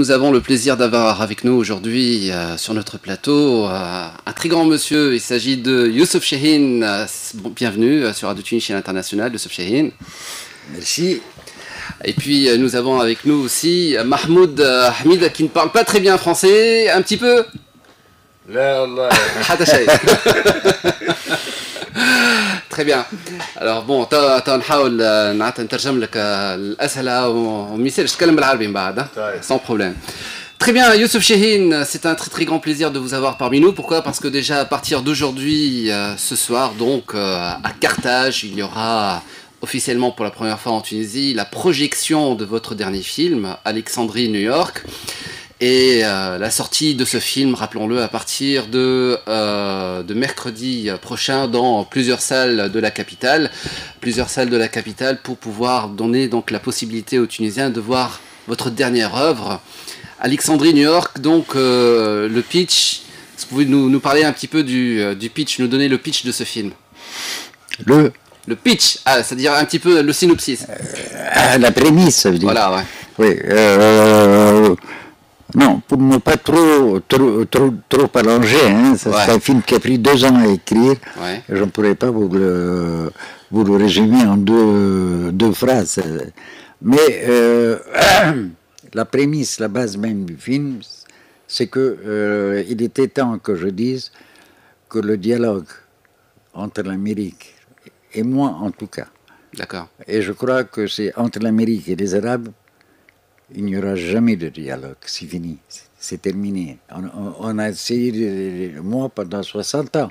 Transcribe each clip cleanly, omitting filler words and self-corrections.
nous avons le plaisir d'avoir avec nous aujourd'hui sur notre plateau un très grand monsieur. Il s'agit de Youssouf Chahine. Bienvenue sur Radio Tunis International, Youssouf Chahine. Merci. Et puis nous avons avec nous aussi Mahmoud Hamid qui ne parle pas très bien français, un petit peu. Là, là. Très bien. Alors bon, نحاول نترجم لك الأسئلة وما يصيرش تتكلم بالعربي من بعد, sans problème. Très bien, Youssouf Chahine, c'est un très très grand plaisir de vous avoir parmi nous. Pourquoi? Parce que déjà à partir d'aujourd'hui, ce soir, donc à Carthage, il y aura officiellement pour la première fois en Tunisie la projection de votre dernier film, Alexandrie, New York. Et la sortie de ce film, rappelons-le, à partir de mercredi prochain dans plusieurs salles de la capitale. Plusieurs salles de la capitale pour pouvoir donner donc la possibilité aux Tunisiens de voir votre dernière œuvre. Alexandrie, New York, donc le pitch. Est-ce que vous pouvez nous parler un petit peu du pitch, nous donner le pitch de ce film? Le pitch, c'est-à-dire un petit peu le synopsis. La prémisse, ça veut dire. Voilà, ouais. Oui. Non, pour ne pas trop allonger, hein, c'est un film qui a pris 2 ans à écrire. Ouais. Je ne pourrais pas vous le résumer en deux phrases. Mais la prémisse, la base même du film, c'est que il était temps que je dise que le dialogue entre l'Amérique et moi, en tout cas. D'accord. Et je crois que c'est entre l'Amérique et les Arabes. Il n'y aura jamais de dialogue, c'est fini, c'est terminé. On a essayé, moi, pendant 60 ans,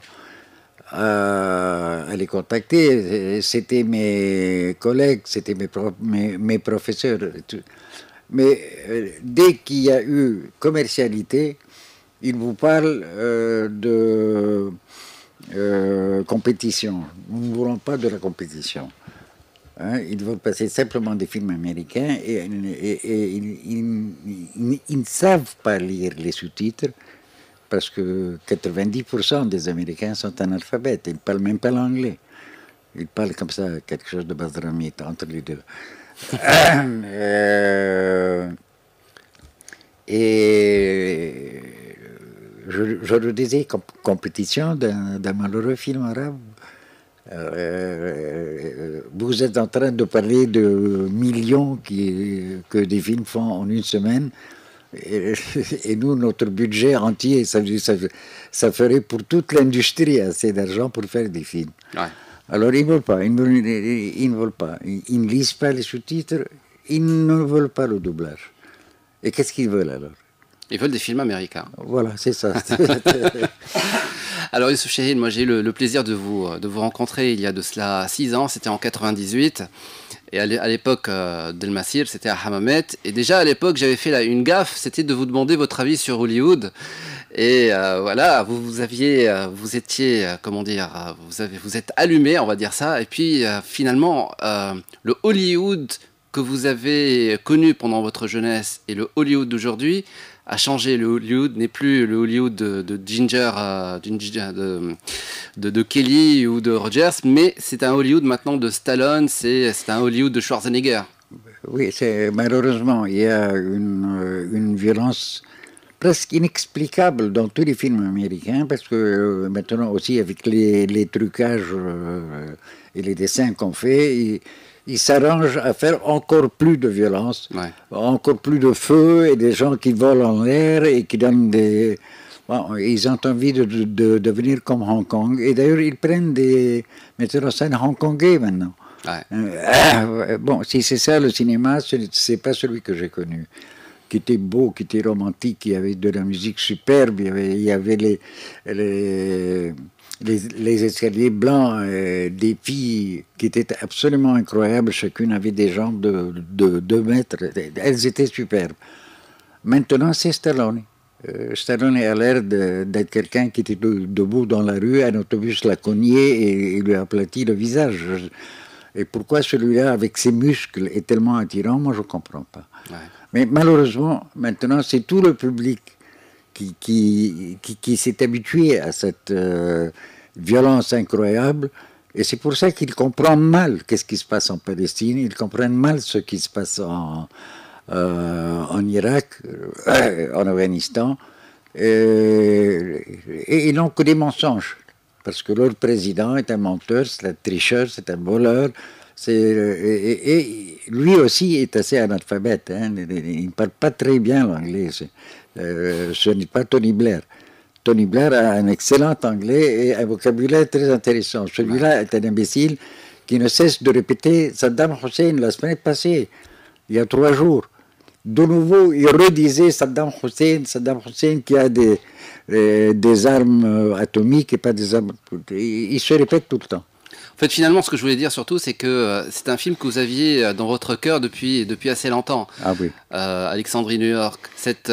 à les contacter. C'était mes collègues, c'était mes professeurs. Mais dès qu'il y a eu commercialité, ils vous parlent de compétition. Nous ne voulons pas de la compétition. Hein, ils veulent passer simplement des films américains et ils ne savent pas lire les sous-titres parce que 90% des Américains sont analphabètes. Ils ne parlent même pas l'anglais. Ils parlent comme ça, quelque chose de basdramite entre les deux. Et je le disais, compétition d'un malheureux film arabe. Vous êtes en train de parler de millions que des films font en une semaine et nous, notre budget entier, ça ferait pour toute l'industrie assez d'argent pour faire des films. Ouais. Alors ils ne veulent pas, ils ne veulent pas, ils ne lisent pas les sous-titres, ils ne veulent pas le doublage. Et qu'est-ce qu'ils veulent alors? Ils veulent des films américains. Voilà, c'est ça. Alors Youssouf Chahine, moi j'ai eu le plaisir de vous rencontrer il y a de cela 6 ans, c'était en 98, et à l'époque d'El Massir, c'était à Hammamet, et déjà à l'époque j'avais fait une gaffe, c'était de vous demander votre avis sur Hollywood, et voilà, vous étiez, comment dire, vous êtes allumé, on va dire ça, et puis finalement, le Hollywood que vous avez connu pendant votre jeunesse et le Hollywood d'aujourd'hui a changé. Le Hollywood n'est plus le Hollywood de Ginger, de Kelly ou de Rogers, mais c'est un Hollywood maintenant de Stallone, c'est un Hollywood de Schwarzenegger. Oui, malheureusement, il y a une violence presque inexplicable dans tous les films américains, parce que maintenant aussi avec les trucages et les dessins qu'on fait, ils s'arrangent à faire encore plus de violence, encore plus de feu et des gens qui volent en l'air et qui donnent des... Bon, ils ont envie de devenir comme Hong Kong. Et d'ailleurs, ils prennent des metteurs en scène hongkongais maintenant. Ouais. Bon, si c'est ça le cinéma, c'est pas celui que j'ai connu. Qui était beau, qui était romantique, qui avait de la musique superbe, il y avait les escaliers blancs, des filles qui étaient absolument incroyables, chacune avait des jambes de 2 mètres, elles étaient superbes. Maintenant, c'est Stallone. Stallone a l'air d'être quelqu'un qui était debout dans la rue, un autobus l'a cogné et lui a aplati le visage. Et pourquoi celui-là, avec ses muscles, est tellement attirant, moi je ne comprends pas. Ouais. Mais malheureusement, maintenant, c'est tout le public qui s'est habitué à cette violence incroyable, et c'est pour ça qu'ils comprennent mal qu'est-ce qui se passe en Palestine, ils comprennent mal ce qui se passe en Irak, en Afghanistan, et ils n'ont que des mensonges. Parce que leur président est un menteur, c'est un tricheur, c'est un voleur. Et lui aussi est assez analphabète. Hein, il ne parle pas très bien l'anglais. Ce n'est pas Tony Blair. Tony Blair a un excellent anglais et un vocabulaire très intéressant. Celui-là est un imbécile qui ne cesse de répéter Saddam Hussein la semaine passée, il y a 3 jours. De nouveau, il redisait Saddam Hussein qui a des armes atomiques et pas des armes... Il se répète tout le temps. En fait, finalement, ce que je voulais dire surtout, c'est que c'est un film que vous aviez dans votre cœur depuis assez longtemps. Ah oui. Alexandrie New York, cette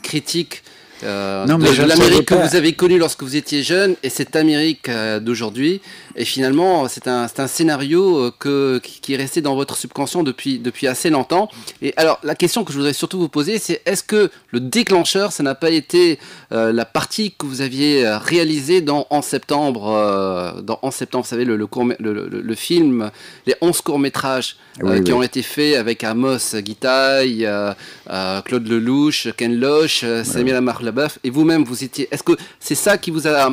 critique non, de l'Amérique que vous avez connue lorsque vous étiez jeune et cette Amérique d'aujourd'hui. Et finalement, c'est un scénario qui est resté dans votre subconscient depuis assez longtemps. Et alors, la question que je voudrais surtout vous poser, c'est est-ce que le déclencheur, ça n'a pas été la partie que vous aviez réalisée dans En septembre, vous savez, le film, les 11 courts-métrages qui ont été faits avec Amos Guitaï, Claude Lelouch, Ken Loach, Samir Lamar-Labeouf, et vous-même, vous étiez... Est-ce que c'est ça qui vous a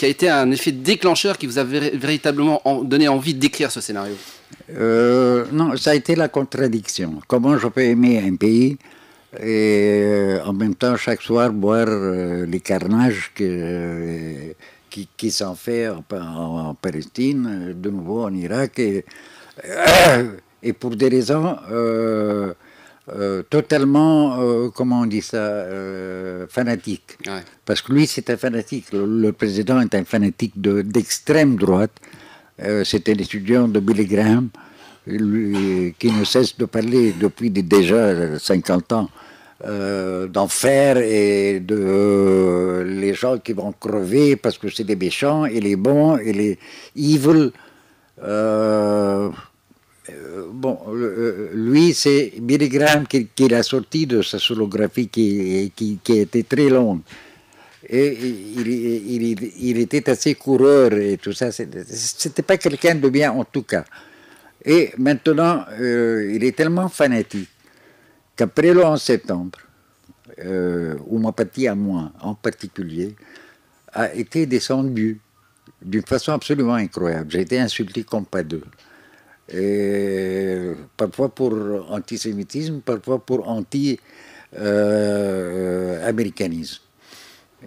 été un effet déclencheur qui vous a véritablement donné envie d'écrire ce scénario? Non, ça a été la contradiction. Comment je peux aimer un pays et en même temps chaque soir boire les carnages qui s'en fait en Palestine, de nouveau en Irak, et pour des raisons totalement, comment on dit ça, fanatiques. Ouais. Parce que lui, c'est un fanatique. Le président est un fanatique d'extrême droite. C'est un étudiant de Billy Graham qui ne cesse de parler depuis déjà 50 ans d'enfer et de les gens qui vont crever parce que c'est des méchants et les bons et les evil. Bon, lui, c'est Billy Graham qui l'a sorti de sa solographie qui était très longue. Et il était assez coureur et tout ça. C'était pas quelqu'un de bien en tout cas. Et maintenant, il est tellement fanatique qu'après le 11 septembre, où ma partie à moi en particulier a été descendue d'une façon absolument incroyable. J'ai été insulté comme pas deux. Et parfois pour antisémitisme, parfois pour anti-américanisme.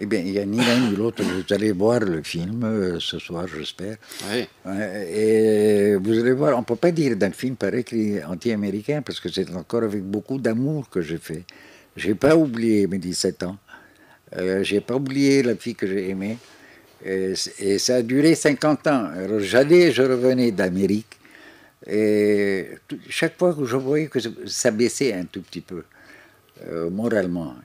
Eh bien, il n'y a ni l'un ni l'autre. Vous allez voir le film ce soir, j'espère. Oui. Et vous allez voir, on ne peut pas dire d'un film pareil qu'il est anti-américain, parce que c'est encore avec beaucoup d'amour que j'ai fait. Je n'ai pas oublié mes 17 ans. Je n'ai pas oublié la fille que j'ai aimée. Et ça a duré 50 ans. Alors, j'allais, je revenais d'Amérique. Et chaque fois que je voyais que ça baissait un tout petit peu, moralement,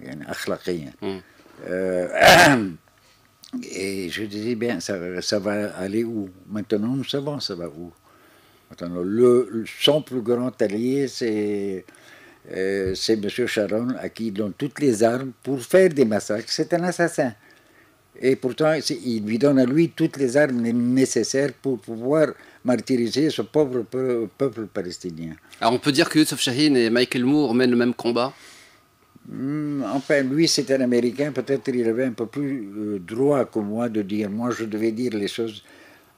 et je disais, bien, ça va aller où? Maintenant, nous savons ça va où. Maintenant, son plus grand allié, c'est M. Sharon, à qui il donne toutes les armes pour faire des massacres. C'est un assassin. Et pourtant, il lui donne à lui toutes les armes nécessaires pour pouvoir martyriser ce pauvre peuple palestinien. Alors on peut dire que Youssef Chahine et Michael Moore mènent le même combat? Enfin, lui, c'est un Américain. Peut-être il avait un peu plus droit que moi de dire. Moi, je devais dire les choses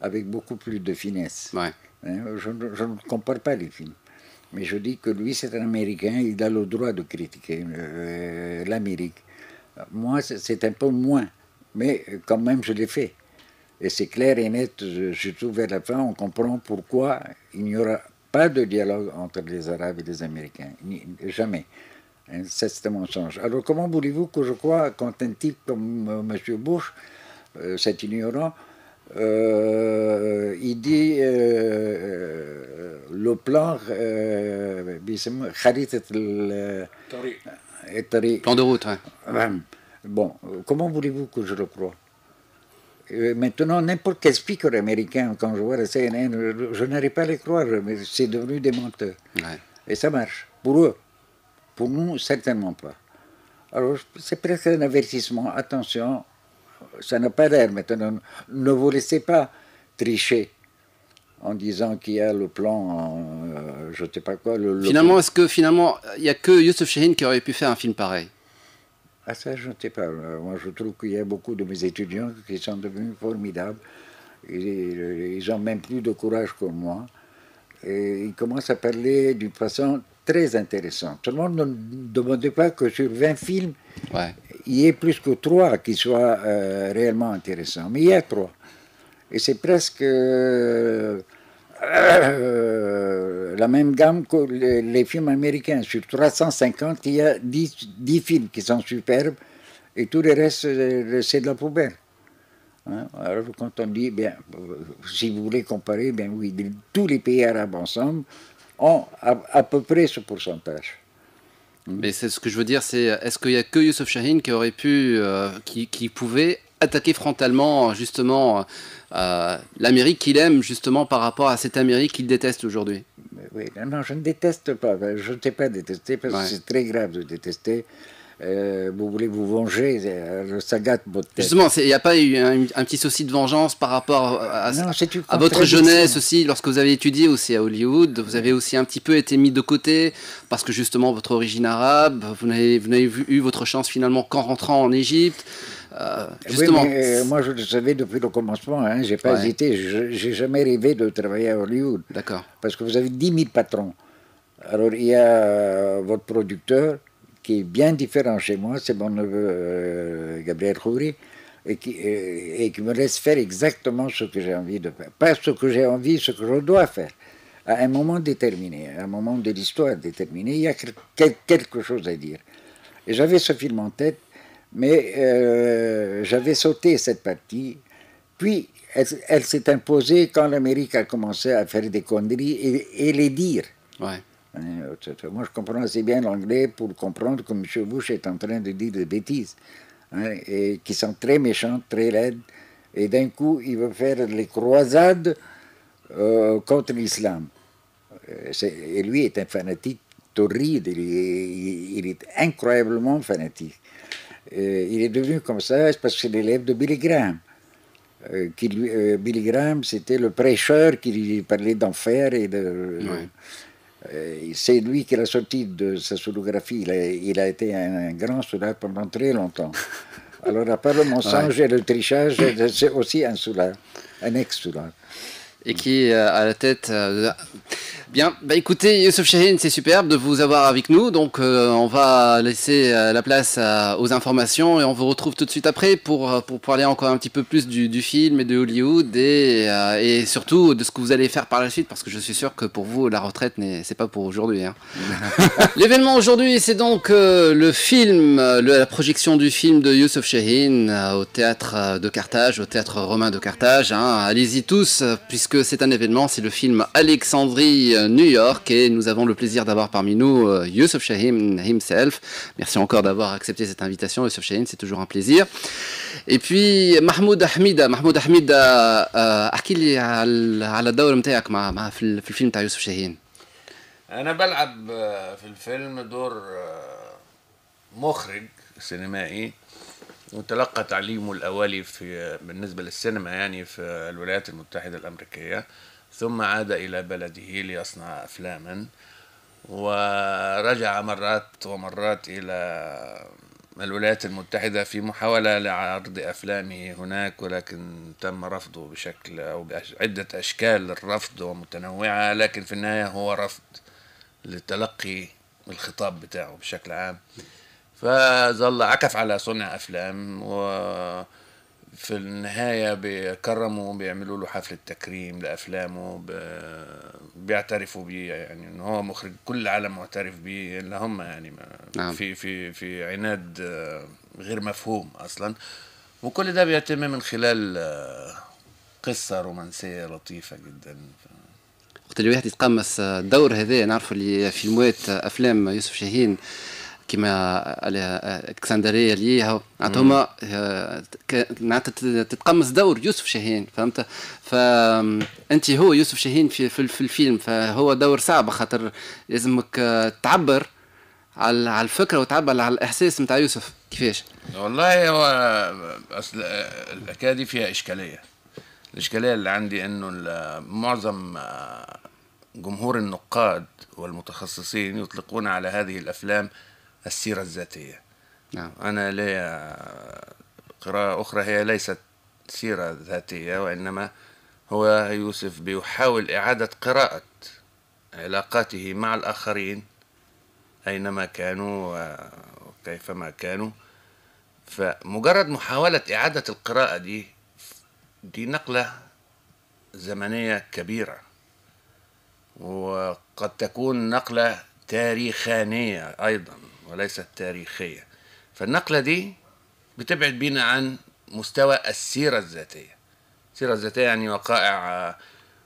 avec beaucoup plus de finesse. Ouais. Hein, je ne compare pas les films. Mais je dis que lui, c'est un Américain. Il a le droit de critiquer l'Amérique. Moi, c'est un peu moins. Mais quand même, je l'ai fait. Et c'est clair et net, surtout vers la fin, on comprend pourquoi il n'y aura pas de dialogue entre les Arabes et les Américains. Jamais. C'est un mensonge. Alors comment voulez-vous que je croie quand un type comme M. Bush, cet ignorant, il dit le plan plan de route, ouais. Bon, comment voulez-vous que je le croie? Maintenant, n'importe quel speaker américain, quand je vois la CNN, je n'arrive pas à les croire, mais c'est devenu des menteurs. Ouais. Et ça marche, pour eux. Pour nous, certainement pas. Alors, c'est presque un avertissement. Attention, ça n'a pas l'air maintenant. Ne vous laissez pas tricher. en disant qu'il y a le plan, je ne sais pas quoi. Finalement, est-ce que finalement, il n'y a que Youssef Chahine qui aurait pu faire un film pareil? Ah ça, je ne sais pas. Moi, je trouve qu'il y a beaucoup de mes étudiants qui sont devenus formidables. Ils n'ont même plus de courage que moi. Et ils commencent à parler d'une façon très intéressante. Tout le monde ne demande pas que sur 20 films, il y ait plus que 3 qui soient réellement intéressants. Mais il y a 3. Et c'est presque la même gamme que les films américains. Sur 350, il y a 10 films qui sont superbes et tout le reste, c'est de la poubelle. Hein? Alors quand on dit, bien, si vous voulez comparer, bien oui, tous les pays arabes ensemble ont à peu près ce pourcentage. Mais c'est ce que je veux dire, c'est est-ce qu'il n'y a que Youssef Chahine qui aurait pu, qui pouvait attaquer frontalement justement l'Amérique qu'il aime justement par rapport à cette Amérique qu'il déteste aujourd'hui? Oui, non, je ne déteste pas, je ne sais pas détester parce que c'est très grave de détester. Vous voulez vous venger, ça gâte votre tête. Justement, il n'y a pas eu un petit souci de vengeance par rapport à votre jeunesse aussi, lorsque vous avez étudié aussi à Hollywood, vous avez aussi un petit peu été mis de côté parce que justement votre origine arabe, vous n'avez eu votre chance finalement qu'en rentrant en Égypte. Justement. Oui, mais, moi je le savais depuis le commencement, hein, j'ai pas hésité, j'ai jamais rêvé de travailler à Hollywood. D'accord. Parce que vous avez 10 000 patrons. Alors il y a votre producteur, qui est bien différent chez moi, c'est mon neveu Gabriel Khoury, et qui me laisse faire exactement ce que j'ai envie de faire. Pas ce que j'ai envie, ce que je dois faire. À un moment déterminé, à un moment de l'histoire déterminé, il y a quelque chose à dire. Et j'avais ce film en tête, mais j'avais sauté cette partie. Puis, elle s'est imposée quand l'Amérique a commencé à faire des conneries et les dire. Ouais. Moi, je comprends assez bien l'anglais pour comprendre que M. Bush est en train de dire des bêtises, hein, et qui sont très méchantes, très laides. Et d'un coup, il veut faire les croisades contre l'islam. Et lui est un fanatique torride, il est incroyablement fanatique. Il est devenu comme ça parce que c'est l'élève de Billy Graham. Billy Graham, c'était le prêcheur qui lui parlait d'enfer et de... c'est lui qui l'a sorti de sa sonographie. Il a été un grand soulard pendant très longtemps. Alors, à part le mensonge et le trichage, c'est aussi un soulard, un ex-soulard. Et qui est à la tête... Bien, bah écoutez, Youssef Chahine, c'est superbe de vous avoir avec nous. Donc, on va laisser la place aux informations et on vous retrouve tout de suite après pour parler encore un petit peu plus du film et de Hollywood et surtout de ce que vous allez faire par la suite, parce que je suis sûr que pour vous, la retraite, c'est pas pour aujourd'hui. Hein. L'événement aujourd'hui, c'est donc le film, la projection du film de Youssef Chahine au théâtre de Carthage, au théâtre romain de Carthage. Hein. Allez-y tous, puisque c'est un événement, c'est le film Alexandrie New York et nous avons le plaisir d'avoir parmi nous Youssef Chahine himself. Merci encore d'avoir accepté cette invitation, Youssef Chahine, c'est toujours un plaisir. Et puis Mahmoud Ahmida, احكي لي على الدور نتاعك في الفيلم تاع يوسف شاهين. أنا بلعب في الفيلم دور مخرج سينمائي وتلقى تعليمه الأولي بالنسبة للسينما يعني في الولايات المتحدة الأمريكية، ثم عاد إلى بلده ليصنع أفلاما، ورجع مرات ومرات إلى الولايات المتحدة في محاولة لعرض أفلامه هناك، ولكن تم رفضه بشكل أو بعدة أشكال للرفض ومتنوعة، لكن في النهاية هو رفض لتلقي الخطاب بتاعه بشكل عام. فظل عكف على صنع أفلام، وفي النهاية بيكرموا بيعملوا له حفلة تكريم لأفلامه، بيعترفوا بيه يعني إنه هو مخرج كل العالم معترف بيه إلا هم يعني نعم. في عناد غير مفهوم أصلا، وكل ده بيتم من خلال قصة رومانسية لطيفة جدا. وقت اللي واحد يتقمص الدور هذا نعرفوا اللي فيلمات أفلام يوسف شاهين كما الكسندريه ليها هما تتقمص دور يوسف شاهين، فهمت؟ فانت هو يوسف شاهين في الفيلم، فهو دور صعب خاطر لازمك تعبر على الفكره وتعبر على الاحساس نتاع يوسف. كيفاش؟ والله هو اصل الحكايه دي فيها اشكاليه، الإشكالية اللي عندي إنه معظم جمهور النقاد والمتخصصين يطلقون على هذه الأفلام السيرة الذاتية. نعم. أنا لي قراءة أخرى هي ليست سيرة ذاتية، وإنما هو يوسف بيحاول إعادة قراءة علاقاته مع الآخرين أينما كانوا وكيفما كانوا. فمجرد محاولة إعادة القراءة دي نقلة زمنية كبيرة، وقد تكون نقلة تاريخانية أيضا وليست تاريخية. فالنقلة دي بتبعد بينا عن مستوى السيرة الذاتية. السيرة الذاتية يعني وقائع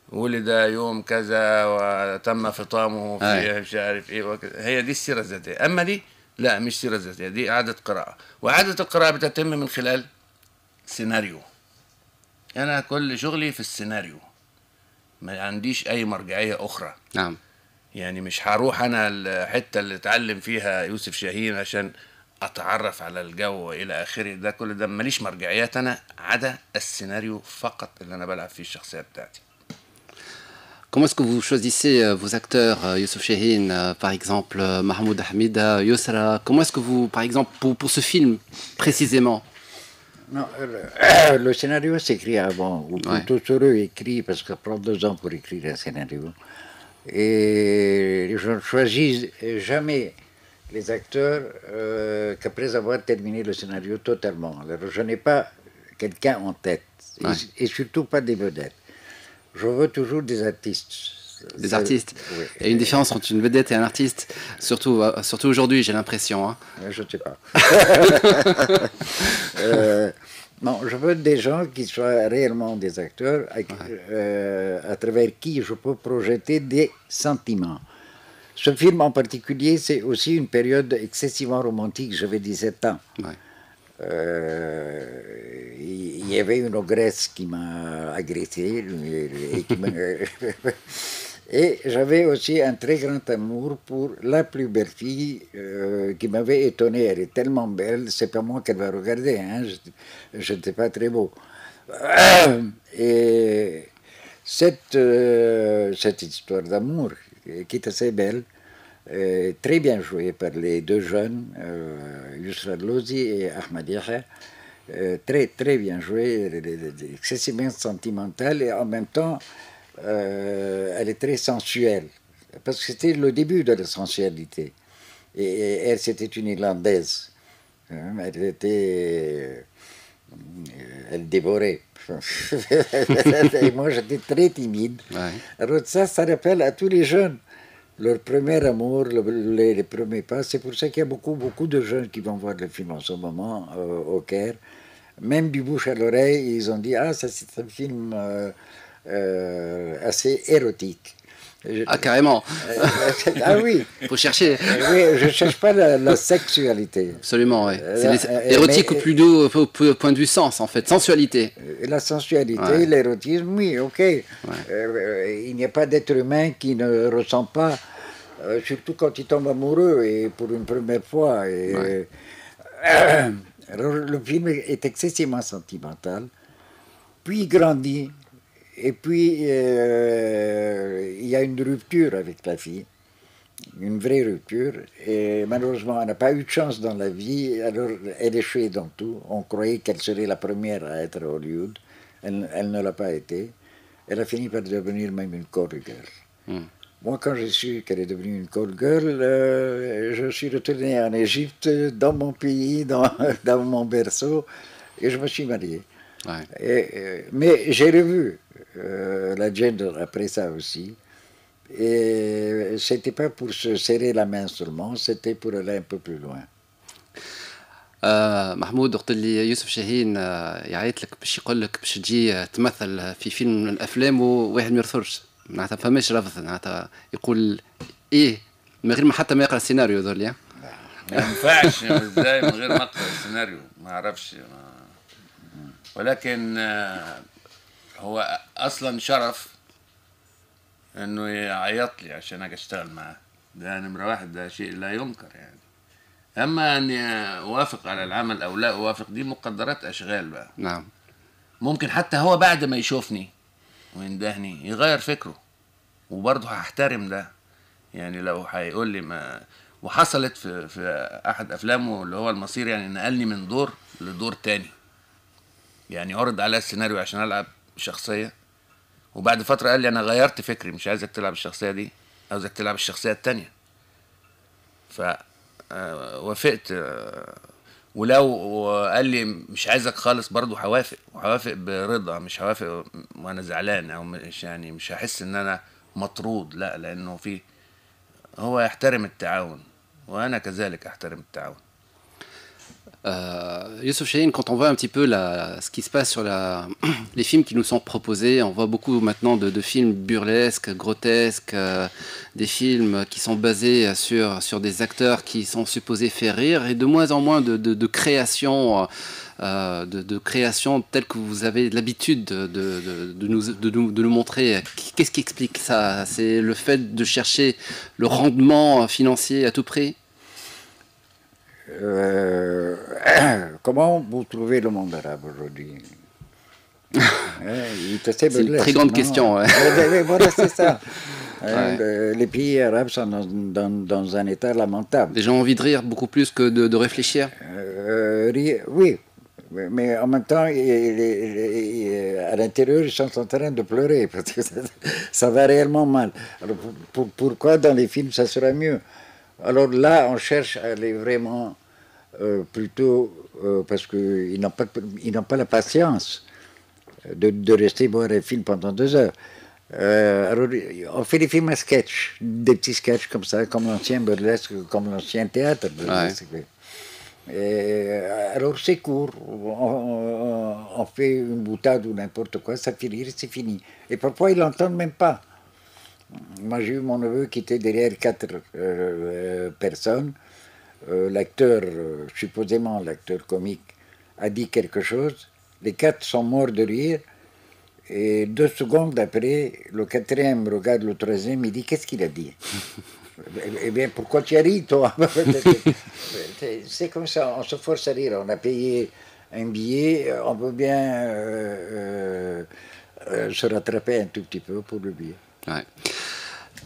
ولد يوم كذا وتم فطامه في مش عارف ايه وكذا، هي دي السيرة الذاتية. أما دي لا، مش سيرة ذاتية، دي إعادة قراءة، وإعادة القراءة بتتم من خلال سيناريو. أنا كل شغلي في السيناريو، ما عنديش أي مرجعية أخرى. نعم. يعني مش هروح أنا الحتة اللي اتعلم فيها يوسف شاهين عشان أتعرف على الجو وإلى آخره، ده كل ده ماليش مرجعيات أنا عدا السيناريو فقط اللي أنا بلعب فيه الشخصية بتاعتي. Comment est-ce que vous choisissez vos acteurs, Youssouf Chahine, par exemple, Mahmoud Hamida, Yousra? Comment est-ce que vous, par exemple, pour ce film précisément? Non, le scénario s'écrit avant, ou plutôt écrit, parce que ça prend 2 ans pour écrire un scénario. Et je ne choisis jamais les acteurs qu'après avoir terminé le scénario totalement. Alors, je n'ai pas quelqu'un en tête, et surtout pas des vedettes. Je veux toujours des artistes. Des artistes. Oui. Il y a une différence entre une vedette et un artiste, surtout aujourd'hui, j'ai l'impression. Hein. Je ne sais pas. Non, je veux des gens qui soient réellement des acteurs, à travers qui je peux projeter des sentiments. Ce film en particulier, c'est aussi une période excessivement romantique. J'avais 17 ans. Ouais. Il y avait une ogresse qui m'a agressé et j'avais aussi un très grand amour pour la plus belle fille qui m'avait étonné. Elle est tellement belle, c'est pas moi qu'elle va regarder, hein. Je n'étais pas très beau. Et cette histoire d'amour qui est assez belle, très bien jouée par les 2 jeunes, Yousra Lozzi et Ahmad Yahya, très très bien jouée, excessivement sentimentale, et en même temps elle est très sensuelle, parce que c'était le début de la sensualité. Et elle, c'était une Irlandaise, elle dévorait. Et moi j'étais très timide. Alors ça rappelle à tous les jeunes leur premier amour, les premiers pas. C'est pour ça qu'il y a beaucoup de jeunes qui vont voir le film en ce moment au Caire. Même du bouche à l'oreille, ils ont dit « Ah, ça c'est un film assez érotique. » Ah, carrément. Ah oui. Faut chercher. Oui, je ne cherche pas la sexualité. Absolument, oui. C'est érotique au point de vue sens, en fait. Sensualité. La sensualité, l'érotisme, oui, ok. Il n'y a pas d'être humain qui ne ressent pas, surtout quand il tombe amoureux et pour une première fois. Alors, le film est excessivement sentimental, puis il grandit. Et puis, il y a une rupture avec la fille, une vraie rupture. Et malheureusement, elle n'a pas eu de chance dans la vie, alors elle échouait dans tout. On croyait qu'elle serait la première à être à Hollywood. Elle ne l'a pas été. Elle a fini par devenir même une call girl. Moi, quand j'ai su qu'elle est devenue une call girl, je suis retourné en Égypte, dans mon pays, dans mon berceau, et je me suis marié. Mais j'ai revu la gender après ça aussi, et c'était pas pour se serrer la main seulement, c'était pour aller un peu plus loin. محمود وقت اللي يوسف شاهين يعيط لك باش يقول لك باش تجي تمثل في فيلم من الافلام وواحد ما يرثرش، معناتها فماش رفض، معناتها يقول ايه من غير ما حتى ما يقرا السيناريو ذولي. ما ينفعش ازاي من غير ما اقرا السيناريو، ما اعرفش. ولكن هو اصلا شرف انه يعيط لي عشان اجي اشتغل معاه، ده نمره 1، ده شيء لا ينكر يعني. اما اني اوافق على العمل او لا اوافق، دي مقدرات اشغال بقى. نعم. ممكن حتى هو بعد ما يشوفني ويندهني يغير فكره، وبرضه هحترم ده. يعني لو هيقول لي ما، وحصلت في احد افلامه اللي هو المصير، يعني نقلني من دور لدور تاني، يعني عرض عليا السيناريو عشان العب شخصيه، وبعد فتره قال لي انا غيرت فكري، مش عايزك تلعب الشخصيه دي، عاوزك تلعب الشخصيه التانيه. ف وافقت. ولو قال لي مش عايزك خالص برضه هوافق، وهوافق برضا، مش هوافق وانا زعلان، او مش يعني مش هحس ان انا مطرود، لا، لانه في هو يحترم التعاون وانا كذلك احترم التعاون. Youssef Chahine, quand on voit un petit peu ce qui se passe sur les films qui nous sont proposés, on voit beaucoup maintenant de films burlesques, grotesques, des films qui sont basés sur des acteurs qui sont supposés faire rire, et de moins en moins de créations telles que vous avez l'habitude de nous montrer. Qu'est-ce qui explique ça? C'est le fait de chercher le rendement financier à tout prix? Comment vous trouvez le monde arabe aujourd'hui? C'est une très grande question. Ouais. Voilà, c'est ça. Les pays arabes sont dans un état lamentable. Les gens ont envie de rire beaucoup plus que de réfléchir. Oui, mais en même temps, à l'intérieur, ils sont en train de pleurer parce que ça va réellement mal. Alors, pourquoi dans les films ça sera mieux? Alors là, on cherche à aller vraiment plutôt parce qu'ils n'ont pas la patience de rester voir un film pendant 2 heures. Alors, on fait des films à sketch, des petits sketchs comme ça, comme l'ancien burlesque, comme l'ancien théâtre burlesque. Ouais. Alors c'est court, on fait une boutade ou n'importe quoi, ça fait rire, c'est fini. Et parfois, ils ne l'entendent même pas. Moi, j'ai eu mon neveu qui était derrière 4 personnes. L'acteur, supposément l'acteur comique, a dit quelque chose. Les 4 sont morts de rire. Et 2 secondes après, le 4e regarde le 3e, il dit: qu'est-ce qu'il a dit? Eh bien, pourquoi tu as ri, toi? C'est comme ça, on se force à rire. On a payé un billet, on peut bien se rattraper un tout petit peu pour le billet. Ouais.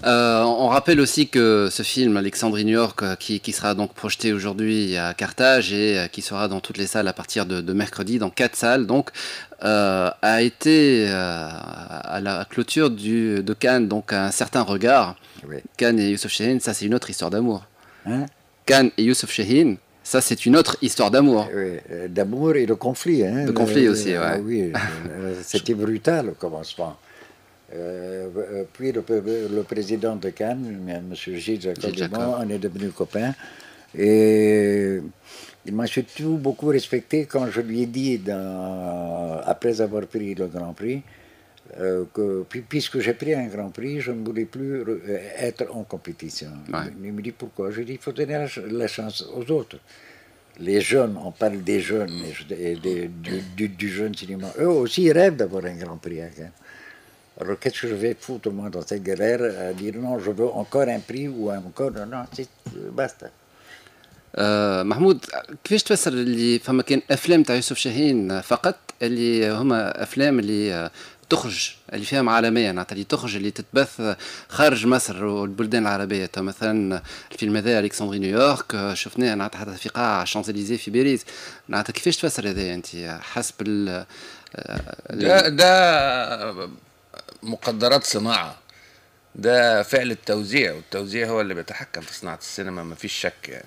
On rappelle aussi que ce film, Alexandrie New York, qui sera donc projeté aujourd'hui à Carthage et qui sera dans toutes les salles à partir de mercredi, dans 4 salles, donc, a été à la clôture de Cannes, donc un certain regard. Oui. Cannes et Youssef Chahine, ça c'est une autre histoire d'amour. Hein? Cannes et Youssef Chahine, ça c'est une autre histoire d'amour. Oui, d'amour et de conflit. Hein, de conflit aussi, ouais. Oui, c'était brutal au commencement. Puis le président de Cannes, M. Gilles Jacob, on est devenus copains. Et il m'a surtout beaucoup respecté quand je lui ai dit, après avoir pris le Grand Prix, que puisque j'ai pris un Grand Prix, je ne voulais plus être en compétition. Ouais. Il me dit pourquoi? Je dis il faut donner la chance aux autres. Les jeunes, on parle des jeunes, du jeune cinéma. Eux aussi rêvent d'avoir un Grand Prix. Hein. Alors qu'est-ce que je vais foutre moi dans cette galère à dire non, je veux encore un prix ou encore non, basta. محمود، كيفاش تفسر اللي فما كان افلام تاع يوسف شاهين فقط اللي هما افلام اللي تخرج اللي فيهم عالميه، معناتها اللي تخرج اللي تتبث خارج مصر والبلدان العربيه؟ مثلا الفيلم هذا الكسندري نيويورك شفناه معناتها حتى في قاعه شانزليزيه في باريس، معناتها كيفاش تفسر هذا انت حسب ده مقدرات صناعه، ده فعل التوزيع، والتوزيع هو اللي بيتحكم في صناعه السينما، ما فيش شك يعني.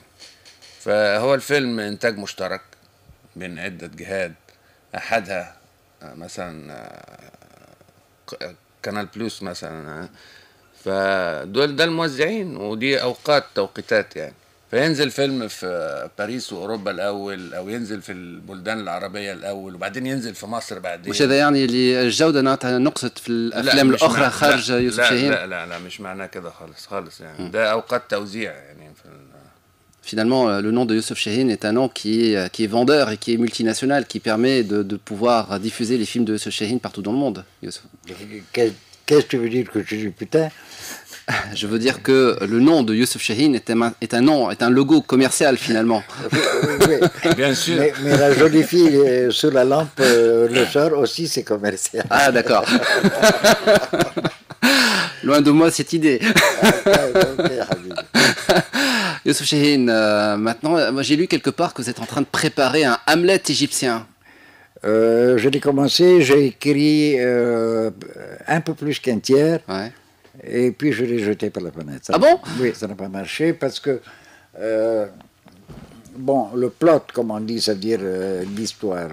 فهو الفيلم انتاج مشترك بين عده جهات، احدها مثلا كانال بلوس مثلا، فدول ده الموزعين، ودي توقيتات يعني. فينزل فيلم في باريس واوروبا الاول، او ينزل في البلدان العربيه الاول، وبعدين ينزل في مصر بعدين. مش هذا يعني اللي الجوده نقصت في الافلام الاخرى خارج يوسف شاهين؟ لا مش معناه كده خالص يعني. ده اوقات توزيع يعني. Finalement, le nom de Youssef Chahine est un nom qui est vendeur et qui est multinational, qui permet de pouvoir diffuser les films de Youssef Chahine partout dans le monde. Qu'est-ce que tu veux dire que je suis putain? Je veux dire que le nom de Youssouf Chahine est un logo commercial finalement. Oui. Bien sûr. Mais la jolie fille sous la lampe, le sort aussi, c'est commercial. Ah d'accord. Loin de moi cette idée. Youssouf Chahine, maintenant, moi j'ai lu quelque part que vous êtes en train de préparer un Hamlet égyptien. Je l'ai commencé, j'ai écrit un peu plus qu'un tiers, Ouais. et puis je l'ai jeté par la fenêtre. Ah bon? Oui, ça n'a pas marché parce que, bon, le plot, comme on dit, c'est-à-dire l'histoire,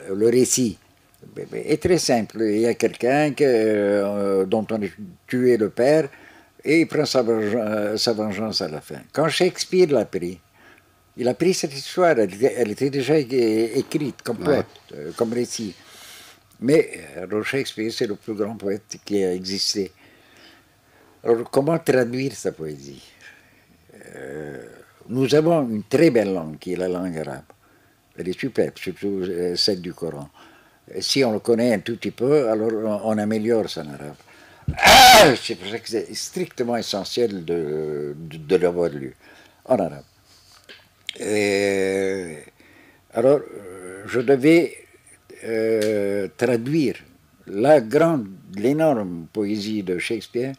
le récit, est très simple. Il y a quelqu'un dont on a tué le père, et il prend sa vengeance à la fin. Quand Shakespeare l'a pris, il a pris cette histoire, elle était déjà écrite comme poète, comme récit. Mais Shakespeare, c'est le plus grand poète qui a existé. Alors, comment traduire sa poésie? Nous avons une très belle langue, qui est la langue arabe. Elle est superbe, surtout celle du Coran. Si on le connaît un tout petit peu, alors on améliore son arabe. C'est pour ça que c'est strictement essentiel de l'avoir lu en arabe. Alors, je devais traduire l'énorme poésie de Shakespeare,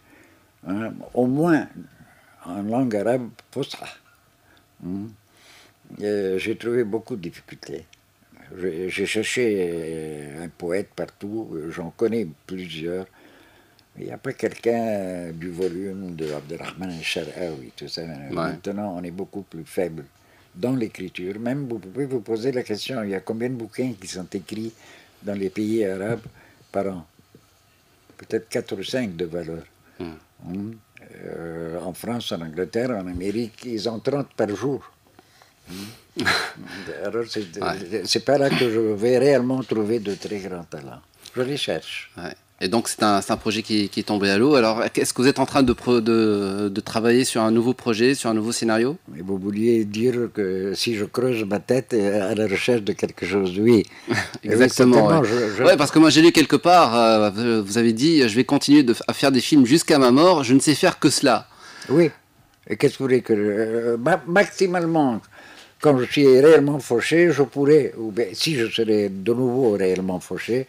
hein, au moins en langue arabe fusha. J'ai trouvé beaucoup de difficultés. J'ai cherché un poète partout, j'en connais plusieurs. Il n'y a pas quelqu'un du volume de Abdelrahman al-Shar'awi, tout ça. Ouais. Maintenant, on est beaucoup plus faible dans l'écriture. Même, vous pouvez vous poser la question, il y a combien de bouquins qui sont écrits dans les pays arabes par an? Peut-être 4 ou 5 de valeur. En France, en Angleterre, en Amérique, ils ont 30 par jour. Alors, c'est pas là que je vais réellement trouver de très grands talents. Je les cherche. Ouais. Et donc, c'est un projet qui est tombé à l'eau. Alors, est-ce que vous êtes en train de travailler sur un nouveau projet, sur un nouveau scénario? Mais vous vouliez dire que si je creuse ma tête à la recherche de quelque chose, oui. Exactement. Oui, parce que moi, j'ai lu quelque part, vous avez dit, je vais continuer à faire des films jusqu'à ma mort, je ne sais faire que cela. Oui. Et qu'est-ce que vous voulez que... maximalement, quand je suis réellement fauché, je pourrais, ou bien, si je serais de nouveau réellement fauché,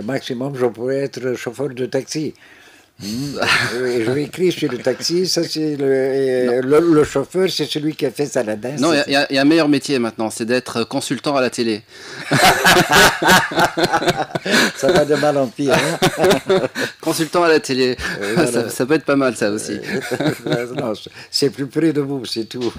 maximum, je pourrais être chauffeur de taxi. Je écris sur le taxi, ça c'est le chauffeur, c'est celui qui a fait Saladin. Non, il y a un meilleur métier maintenant, c'est d'être consultant à la télé. Ça va de mal en pire. Hein. Consultant à la télé, voilà. ça peut être pas mal ça aussi. Non, c'est plus près de vous, c'est tout.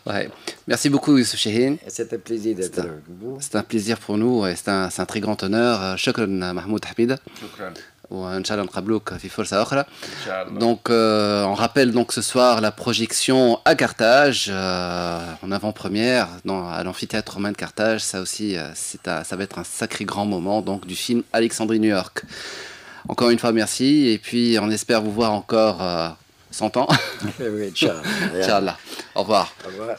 Ouais. Merci beaucoup Youssouf Chahine. C'est un plaisir d'être avec vous. C'est un plaisir pour nous, c'est un très grand honneur. Shukran Mahmoud Habida. Shukran. وإن شاء الله نقابلوك في فرصة أخرى. Donc on rappelle donc ce soir la projection à Carthage en avant-première à l'amphithéâtre romain de Carthage. Ça aussi ça va être un sacré grand moment donc du film Alexandrie New York. Encore une fois merci et puis on espère vous voir encore 100 ans. Oui, Inch'Allah. Inch'Allah. Au revoir. Au revoir.